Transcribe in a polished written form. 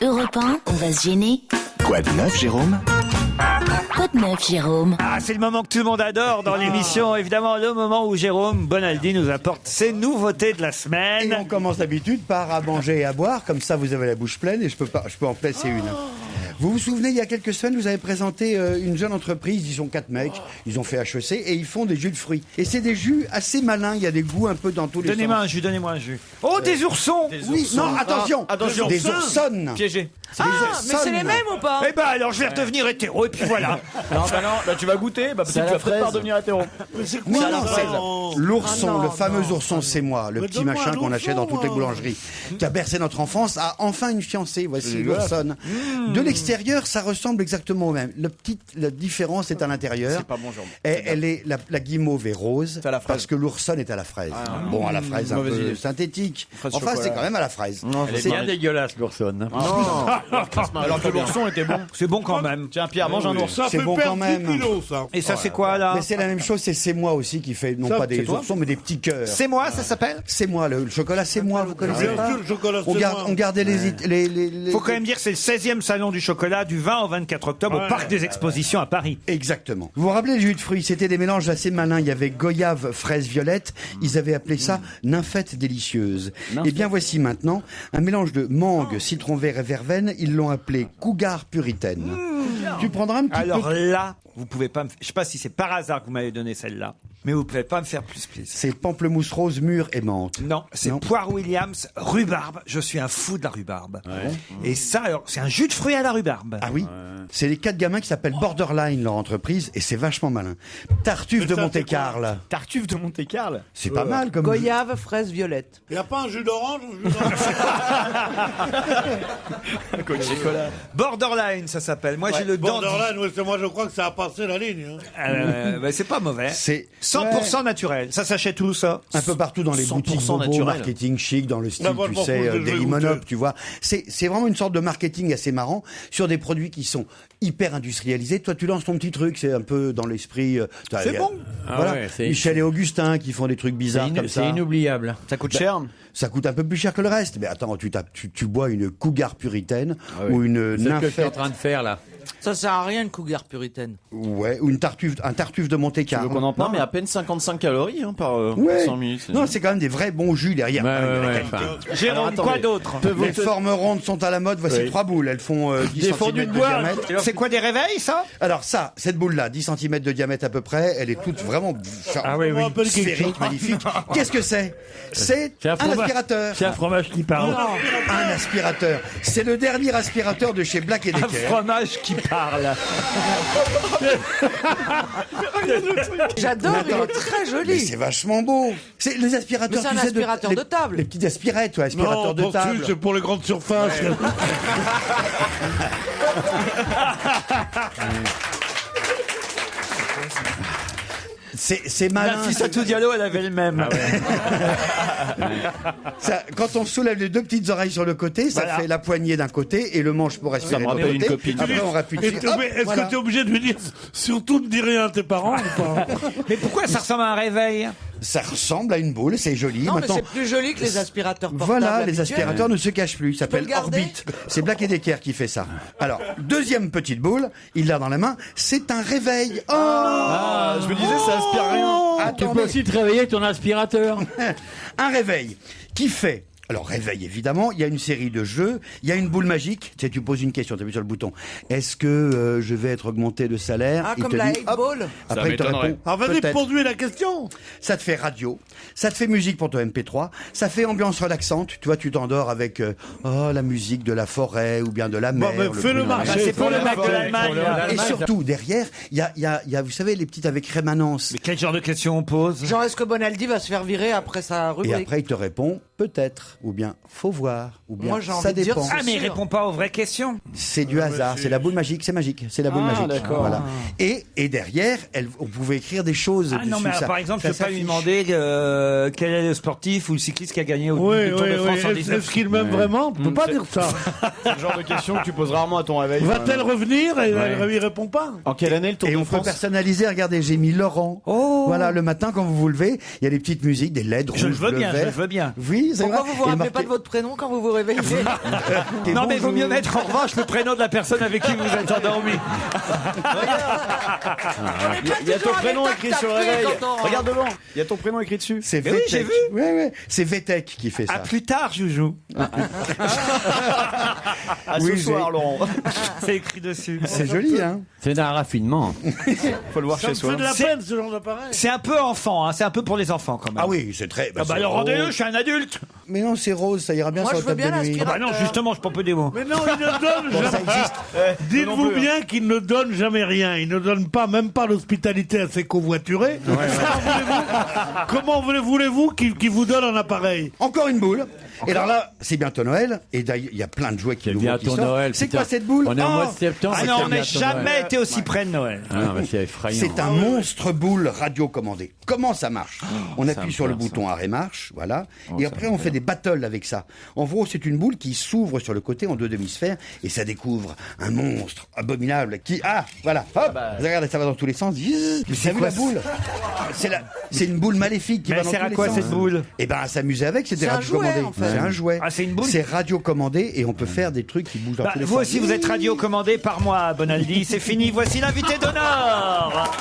Europe 1, on va se gêner. Quoi de neuf, Jérôme? Quoi de neuf, Jérôme? Ah, c'est le moment que tout le monde adore dans l'émission. Évidemment, le moment où Jérôme Bonaldi nous apporte ses nouveautés de la Et semaine. on commence d'habitude par à manger et à boire, comme ça vous avez la bouche pleine et je peux en placer une. Vous vous souvenez, il y a quelques semaines, vous avez présenté une jeune entreprise, ils sont 4 mecs, ils ont fait HEC et ils font des jus de fruits. Et c'est des jus assez malins, il y a des goûts un peu dans tous les Donnez-moi sens. un jus, donnez-moi un jus. Oh, des oursons. Oui, non, attention, attention. des oursonnes. Piégé. C'est des Mais c'est les mêmes ou pas? Eh ben alors, je vais redevenir hétéro et puis voilà. Non, tu vas goûter, peut-être que tu vas peut-être pas redevenir hétéro. Non, non, c'est l'ourson, le fameux ourson, c'est moi, le petit machin qu'on achète dans toutes les boulangeries, qui a bercé notre enfance, a enfin une fiancée. Voici l'oursonne. De l'extérieur, ça ressemble exactement au même. La différence est à l'intérieur. C'est pas bon, Jérôme. Elle est la guimauve est rose, C'est à la fraise. parce que l'oursonne est à la fraise. Bon, à la fraise un mauvaise peu idée. synthétique. Fraise Enfin, chocolat. c'est quand même à la fraise. C'est bien dégueulasse l'oursonne. Alors que l'ourson était bon. C'est bon quand même. Tiens, Pierre, mange un ours. C'est bon quand même. Et ça, c'est quoi là? Mais c'est la même chose, c'est moi aussi qui fait, non pas des oursons, mais des petits cœurs. C'est moi, ça s'appelle? C'est moi, le chocolat, c'est moi, vous connaissez Bien pas? sûr, le chocolat, On c'est garde, moi. on gardait les. Faut quand même dire que c'est le 16e salon du chocolat du 20 au 24 octobre au Parc des Expositions à Paris. Exactement. Vous vous rappelez les jus de fruits? C'était des mélanges assez malins. Il y avait goyave, fraise, violette. Ils avaient appelé ça nymphette délicieuse. Et bien voici maintenant un mélange de mangue, citron vert et verveine. Ils l'ont appelé cougar puritaine. Tu prendras un petit Alors peu. là, vous pouvez pas me... Je sais pas si c'est par hasard que vous m'avez donné celle-là, mais vous pouvez pas me faire plus plaisir. C'est pamplemousse rose, mûre et menthe. Non, c'est Non. poire Williams, rhubarbe. Je suis un fou de la rhubarbe. Et ça, alors, c'est un jus de fruits à la rhubarbe. Ah oui. C'est les 4 gamins qui s'appellent Borderline, leur entreprise, et c'est vachement malin. Tartuffe de ça, Monte c'est quoi Carlo. Tartuffe de Monte-Carlo. C'est pas mal comme. Goyave, fraise, violette. Il n'y a pas un jus d'orange ou un jus d'orange Borderline, ça s'appelle. Moi, j'ai le dandy. Borderline, ouais, moi je crois que ça a passé la ligne. Hein. C'est pas mauvais. C'est 100% naturel. Ça s'achète où, ça? un peu partout dans les 100% boutiques bobo, naturel. marketing chic, dans le style, Non, moi, je tu m'en sais, fous, je vais Dailymonop, goûter. tu vois. C'est vraiment une sorte de marketing assez marrant sur des produits qui sont hyper industrialisés. Toi, tu lances ton petit truc, c'est un peu dans l'esprit. C'est bon. Voilà. Ah ouais, c'est- Michel et Augustin qui font des trucs bizarres comme ça. C'est inoubliable. Ça coûte cher. Ça coûte un peu plus cher que le reste. Mais attends, tu bois une cougar puritaine ou une C'est ce que tu es en nymphette, train de faire là. Ça sert à rien, une cougar puritaine. ouais, ou un tartuffe de Monte Carlo. Donc on en parle, mais à peine 55 calories par Ouais. 100 ml. Non, c'est quand même des vrais bons jus derrière. Ouais, Il y a la ouais, qualité. enfin, Jérôme, Alors, quoi attendez. d'autre? Les formes rondes sont à la mode. Voici 3 boules. Elles font 10 Des cm fondus de de bois. diamètre. C'est quoi, des réveils, ça? Alors ça, cette boule-là, 10 cm de diamètre à peu près, elle est toute vraiment oui. Un peu de sphérique, magnifique. Qu'est-ce que c'est? C'est C'est un un fromage. aspirateur. C'est un fromage qui parle. Un aspirateur. C'est le dernier aspirateur de chez Black Un Decker. fromage qui parle. J'adore, il est très Mais joli. c'est vachement beau. C'est les aspirateurs. Mais c'est un tu sais, aspirateur de table. Les petites aspirettes, ouais, aspirateurs Non, de pour table. dessus, c'est pour les grandes surfaces. C'est malin. Nafissatou Diallo, elle avait le même. Ça, quand on soulève les 2 petites oreilles sur le côté, ça Voilà. fait la poignée d'un côté et le manche pour respirer me de rappelle l'autre une côté. copine. Après, on rappuie Et dessus. tu- Hop, mais Est-ce voilà. que tu es obligé de lui dire surtout ne dis rien à tes parents ou pas? Mais pourquoi ça ressemble à un réveil? Ça ressemble à une boule, c'est joli. Non, mais Maintenant, c'est plus joli que les aspirateurs portables. voilà, les habituels. aspirateurs ne se cachent plus. Il peux s'appelle le garder Orbit. C'est Black Decker qui fait ça. Alors, deuxième petite boule, il l'a dans la main. C'est un réveil. Oh, Ah, je me disais, ça aspire rien. Tu Attendez. peux aussi te réveiller avec ton aspirateur. Un réveil qui fait. Alors, réveil, évidemment, il y a une série de jeux, il y a une boule magique. Tu sais, tu poses une question, tu appuies sur le bouton. Est-ce que je vais être augmenté de salaire? Ah, Il comme te la dit, 8 hop. ball. Après, il te m'étonnerait. répond. Alors vas-y, peut-être. pose-lui la question. Ça te fait radio, ça te fait musique pour ton MP3, ça fait ambiance relaxante. Tu vois, tu t'endors avec la musique de la forêt ou bien de la mer. mais fais le bruit de la marché. mer. C'est pour le mec de l'Allemagne. Et surtout, derrière, il y a, vous savez, les petites avec rémanence. Mais quel genre de questions on pose? Genre, est-ce que Bonaldi va se faire virer après sa Et rubrique? après, il te répond peut-être, ou bien faut voir, ou bien Moi, j'ai envie ça de dire, dépend. c'est Ah, mais il sûr. répond pas aux vraies questions. C'est du hasard, c'est la boule magique, c'est magique, c'est la boule Ah, magique. d'accord. Voilà. Et derrière, on pouvait écrire des choses Ah non, dessus. mais ça- par exemple, ça je peux pas lui s'affiche. demander quel est le sportif ou le cycliste qui a gagné au Oui, Tour de France en Est-ce 19. qu'il m'aime vraiment? On peut pas dire ça. C'est le genre de question que tu poses rarement à ton réveil. Va-t-elle revenir? Et elle lui répond pas. En quelle année le Tour Et de on peut France? personnaliser, regardez, j'ai mis Laurent. Oh. Voilà, le matin quand vous vous levez, il y a des petites musiques, des LED rouges, Je le veux bleu, bien, je vert. le veux bien. Oui, si, c'est Pourquoi vrai. vous vous Et rappelez marqué- pas de votre prénom quand vous vous réveillez? Et Non, mais vaut bonjour. mieux mettre en revanche le prénom de la personne avec qui vous êtes endormi. Il y a ton prénom écrit sur le réveil. quand on- Regarde devant. Il y a ton prénom écrit dessus. C'est Mais oui, Vetech. j'ai vu. Ouais, ouais. C'est Vetech qui fait ça. À plus tard, Joujou. À ce Oui, soir, Laurent. C'est écrit dessus. C'est joli, hein. C'est d'un raffinement. Faut le voir Ça chez me soi. fait de la C'est- peine, ce genre d'appareil. C'est un peu enfant, hein. C'est un peu pour les enfants quand même. Ah oui, c'est très. Ah bah c'est alors rendez-le, je rose. suis un adulte. Mais non, c'est rose, ça ira bien Moi, sur je la veux table bien de nuit. Ah bah non, justement, je peux pas des mots. Mais non, il ne donne Bon, jamais. ça existe. Dites-vous non plus, bien qu'il ne donne jamais rien. Il ne donne pas, même pas l'hospitalité à ses covoiturés. Comment voulez-vous qu'il vous donne un appareil? Encore une boule. Et alors là, c'est bientôt Noël. Et d'ailleurs, il y a plein de jouets qui C'est nouveaux qui bientôt sortent. Noël. C'est putain. quoi cette boule On est au Oh, mois de septembre. Ah c'est non, on n'a bientôt jamais Noël. été aussi près de Noël. Ah non, mais c'est effrayant. C'est un monstre boule radiocommandé. Comment ça marche? On appuie sur le bouton arrêt marche, voilà. Et après, on fait des battles avec ça. En gros, c'est une boule qui s'ouvre sur le côté en 2 demi-sphères et ça découvre un monstre abominable qui, ah, voilà, hop, regardez, ça va dans tous les sens. Mais c'est quoi la boule? C'est une boule maléfique qui Mais va elle dans sert tous à les quoi, sens. cette boule? Eh ben, à s'amuser avec, c'est des C'est un radiocommandés. jouet, en fait. C'est un jouet. Ah, c'est une boule? C'est radiocommandé et on peut faire des trucs qui bougent dans Bah, tous les vous sens. aussi, vous êtes radiocommandé par moi, Bonaldi. C'est fini, voici l'invité d'honneur.